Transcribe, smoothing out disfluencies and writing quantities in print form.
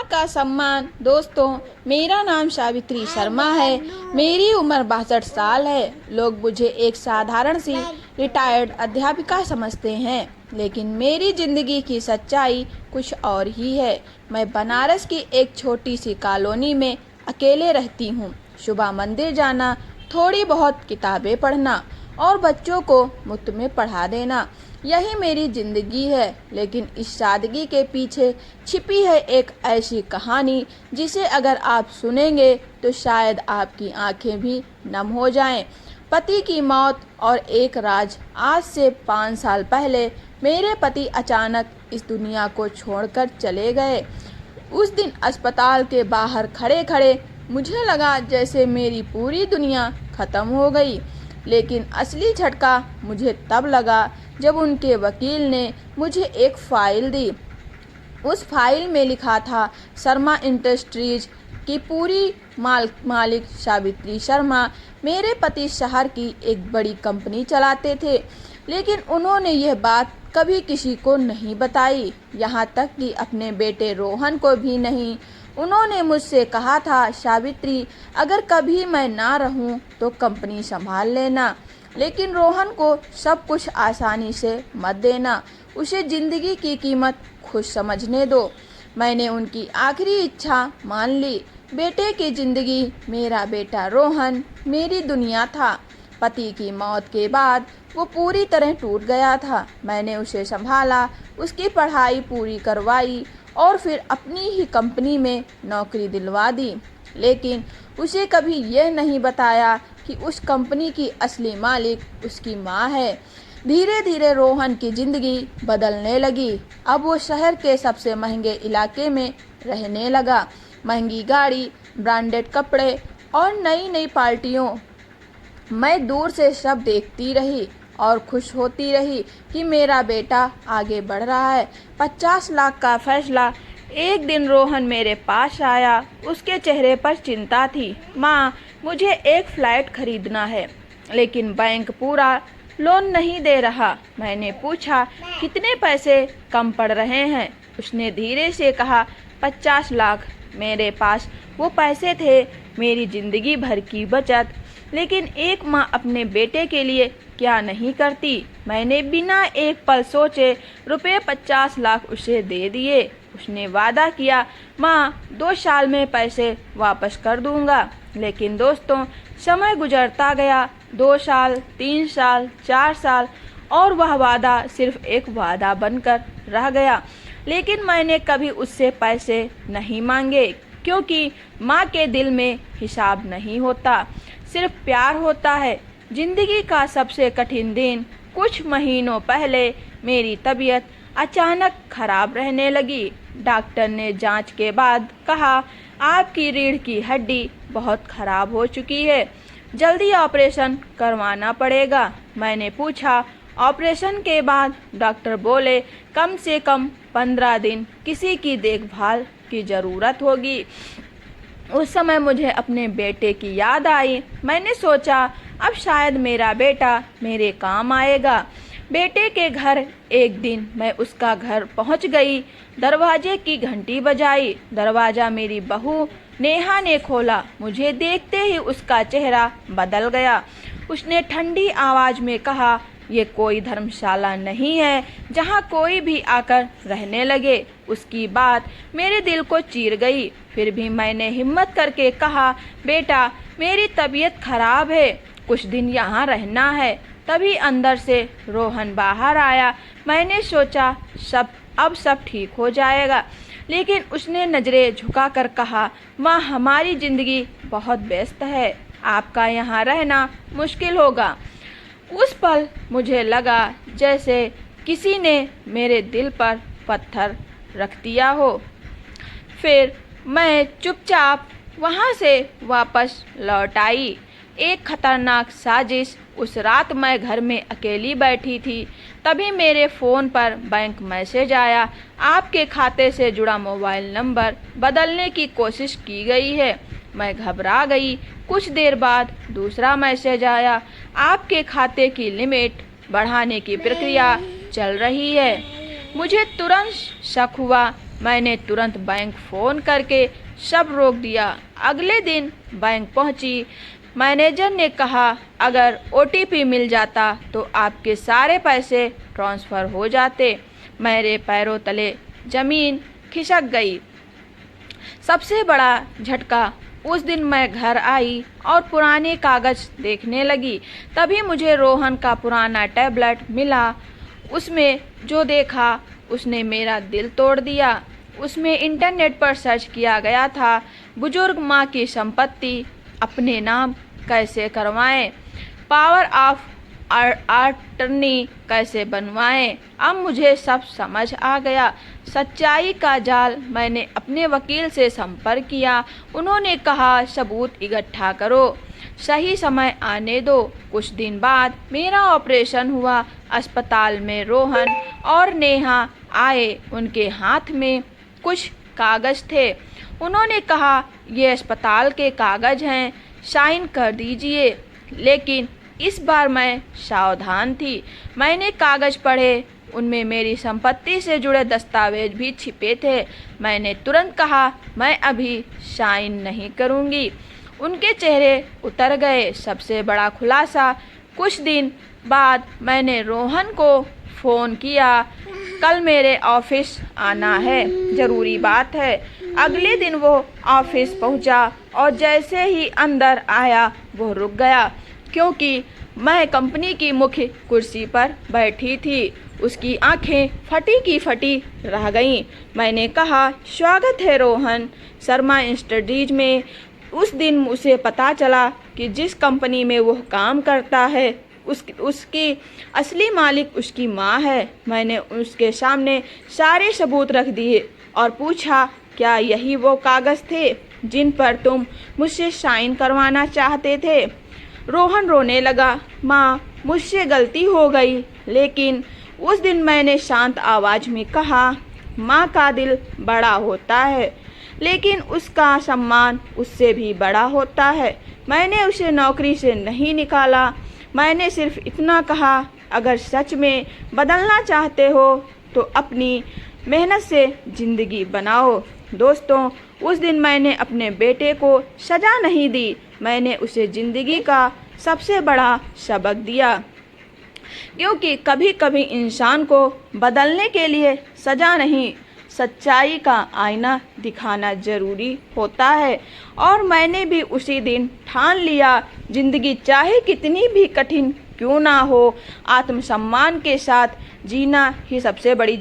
माँ का सम्मान। दोस्तों, मेरा नाम सावित्री शर्मा है। मेरी उम्र 62 साल है। लोग मुझे एक साधारण सी रिटायर्ड अध्यापिका समझते हैं, लेकिन मेरी ज़िंदगी की सच्चाई कुछ और ही है। मैं बनारस की एक छोटी सी कॉलोनी में अकेले रहती हूँ। सुबह मंदिर जाना, थोड़ी बहुत किताबें पढ़ना और बच्चों को मुफ्त में पढ़ा देना, यही मेरी ज़िंदगी है। लेकिन इस सादगी के पीछे छिपी है एक ऐसी कहानी जिसे अगर आप सुनेंगे तो शायद आपकी आंखें भी नम हो जाएं। पति की मौत और एक राज। आज से 5 साल पहले मेरे पति अचानक इस दुनिया को छोड़कर चले गए। उस दिन अस्पताल के बाहर खड़े खड़े मुझे लगा जैसे मेरी पूरी दुनिया ख़त्म हो गई। लेकिन असली झटका मुझे तब लगा जब उनके वकील ने मुझे एक फ़ाइल दी। उस फाइल में लिखा था शर्मा इंडस्ट्रीज की पूरी मालिक सावित्री शर्मा। मेरे पति शहर की एक बड़ी कंपनी चलाते थे, लेकिन उन्होंने यह बात कभी किसी को नहीं बताई, यहाँ तक कि अपने बेटे रोहन को भी नहीं। उन्होंने मुझसे कहा था, सावित्री, अगर कभी मैं ना रहूं तो कंपनी संभाल लेना, लेकिन रोहन को सब कुछ आसानी से मत देना, उसे ज़िंदगी की कीमत खुद समझने दो। मैंने उनकी आखिरी इच्छा मान ली। बेटे की ज़िंदगी, मेरा बेटा रोहन मेरी दुनिया था। पति की मौत के बाद वो पूरी तरह टूट गया था। मैंने उसे संभाला, उसकी पढ़ाई पूरी करवाई और फिर अपनी ही कंपनी में नौकरी दिलवा दी। लेकिन उसे कभी यह नहीं बताया कि उस कंपनी की असली मालिक उसकी माँ है। धीरे धीरे रोहन की ज़िंदगी बदलने लगी। अब वो शहर के सबसे महंगे इलाके में रहने लगा। महंगी गाड़ी, ब्रांडेड कपड़े और नई नई पार्टियों। मैं दूर से सब देखती रही और खुश होती रही कि मेरा बेटा आगे बढ़ रहा है। 50 लाख का फैसला। एक दिन रोहन मेरे पास आया। उसके चेहरे पर चिंता थी। माँ, मुझे एक फ्लैट खरीदना है, लेकिन बैंक पूरा लोन नहीं दे रहा। मैंने पूछा, कितने पैसे कम पड़ रहे हैं? उसने धीरे से कहा, 50 लाख। मेरे पास वो पैसे थे, मेरी ज़िंदगी भर की बचत। लेकिन एक माँ अपने बेटे के लिए क्या नहीं करती। मैंने बिना एक पल सोचे रुपये 50 लाख उसे दे दिए। उसने वादा किया, माँ, 2 साल में पैसे वापस कर दूंगा। लेकिन दोस्तों, समय गुजरता गया। 2 साल, 3 साल, 4 साल और वह वादा सिर्फ एक वादा बनकर रह गया। लेकिन मैंने कभी उससे पैसे नहीं मांगे, क्योंकि माँ के दिल में हिसाब नहीं होता, सिर्फ प्यार होता है। जिंदगी का सबसे कठिन दिन। कुछ महीनों पहले मेरी तबीयत अचानक खराब रहने लगी। डॉक्टर ने जांच के बाद कहा, आपकी रीढ़ की हड्डी बहुत खराब हो चुकी है, जल्दी ऑपरेशन करवाना पड़ेगा। मैंने पूछा, ऑपरेशन के बाद? डॉक्टर बोले, कम से कम 15 दिन किसी की देखभाल की ज़रूरत होगी। उस समय मुझे अपने बेटे की याद आई। मैंने सोचा, अब शायद मेरा बेटा मेरे काम आएगा। बेटे के घर एक दिन मैं उसका घर पहुंच गई। दरवाजे की घंटी बजाई। दरवाज़ा मेरी बहू नेहा ने खोला। मुझे देखते ही उसका चेहरा बदल गया। उसने ठंडी आवाज़ में कहा, ये कोई धर्मशाला नहीं है जहाँ कोई भी आकर रहने लगे। उसकी बात मेरे दिल को चीर गई। फिर भी मैंने हिम्मत करके कहा, बेटा, मेरी तबीयत खराब है, कुछ दिन यहाँ रहना है। तभी अंदर से रोहन बाहर आया। मैंने सोचा अब सब ठीक हो जाएगा, लेकिन उसने नज़रें झुकाकर कहा, माँ, हमारी ज़िंदगी बहुत व्यस्त है, आपका यहाँ रहना मुश्किल होगा। उस पल मुझे लगा जैसे किसी ने मेरे दिल पर पत्थर रख दिया हो। फिर मैं चुपचाप वहाँ से वापस लौट आई। एक खतरनाक साजिश। उस रात मैं घर में अकेली बैठी थी। तभी मेरे फ़ोन पर बैंक मैसेज आया, आपके खाते से जुड़ा मोबाइल नंबर बदलने की कोशिश की गई है। मैं घबरा गई। कुछ देर बाद दूसरा मैसेज आया, आपके खाते की लिमिट बढ़ाने की प्रक्रिया चल रही है। मुझे तुरंत शक हुआ मैंने तुरंत बैंक फ़ोन करके सब रोक दिया। अगले दिन बैंक पहुंची। मैनेजर ने कहा, अगर OTP मिल जाता तो आपके सारे पैसे ट्रांसफ़र हो जाते। मेरे पैरों तले ज़मीन खिसक गई। सबसे बड़ा झटका उस दिन मैं घर आई और पुराने कागज़ देखने लगी। तभी मुझे रोहन का पुराना टैबलेट मिला। उसमें जो देखा उसने मेरा दिल तोड़ दिया। उसमें इंटरनेट पर सर्च किया गया था, बुजुर्ग माँ की संपत्ति अपने नाम कैसे करवाएं, पावर ऑफ अटर्नी कैसे बनवाएं। अब मुझे सब समझ आ गया। सच्चाई का जाल। मैंने अपने वकील से संपर्क किया। उन्होंने कहा, सबूत इकट्ठा करो, सही समय आने दो। कुछ दिन बाद मेरा ऑपरेशन हुआ। अस्पताल में रोहन और नेहा आए। उनके हाथ में कुछ कागज़ थे। उन्होंने कहा, ये अस्पताल के कागज़ हैं, साइन कर दीजिए। लेकिन इस बार मैं सावधान थी। मैंने कागज़ पढ़े। उनमें मेरी संपत्ति से जुड़े दस्तावेज भी छिपे थे। मैंने तुरंत कहा, मैं अभी साइन नहीं करूंगी। उनके चेहरे उतर गए। सबसे बड़ा खुलासा, कुछ दिन बाद मैंने रोहन को फ़ोन किया, कल मेरे ऑफिस आना है, ज़रूरी बात है। अगले दिन वो ऑफिस पहुंचा और जैसे ही अंदर आया वो रुक गया, क्योंकि मैं कंपनी की मुख्य कुर्सी पर बैठी थी। उसकी आंखें फटी की फटी रह गईं। मैंने कहा, स्वागत है रोहन, शर्मा इंडस्ट्रीज में। उस दिन उसे पता चला कि जिस कंपनी में वो काम करता है उसकी असली मालिक उसकी माँ है। मैंने उसके सामने सारे सबूत रख दिए और पूछा, क्या यही वो कागज़ थे जिन पर तुम मुझसे साइन करवाना चाहते थे? रोहन रोने लगा। माँ, मुझसे गलती हो गई। लेकिन उस दिन मैंने शांत आवाज़ में कहा, माँ का दिल बड़ा होता है, लेकिन उसका सम्मान उससे भी बड़ा होता है। मैंने उसे नौकरी से नहीं निकाला। मैंने सिर्फ इतना कहा, अगर सच में बदलना चाहते हो तो अपनी मेहनत से ज़िंदगी बनाओ। दोस्तों, उस दिन मैंने अपने बेटे को सज़ा नहीं दी, मैंने उसे ज़िंदगी का सबसे बड़ा सबक दिया। क्योंकि कभी कभी इंसान को बदलने के लिए सज़ा नहीं, सच्चाई का आईना दिखाना ज़रूरी होता है। और मैंने भी उसी दिन ठान लिया, ज़िंदगी चाहे कितनी भी कठिन क्यों ना हो, आत्मसम्मान के साथ जीना ही सबसे बड़ी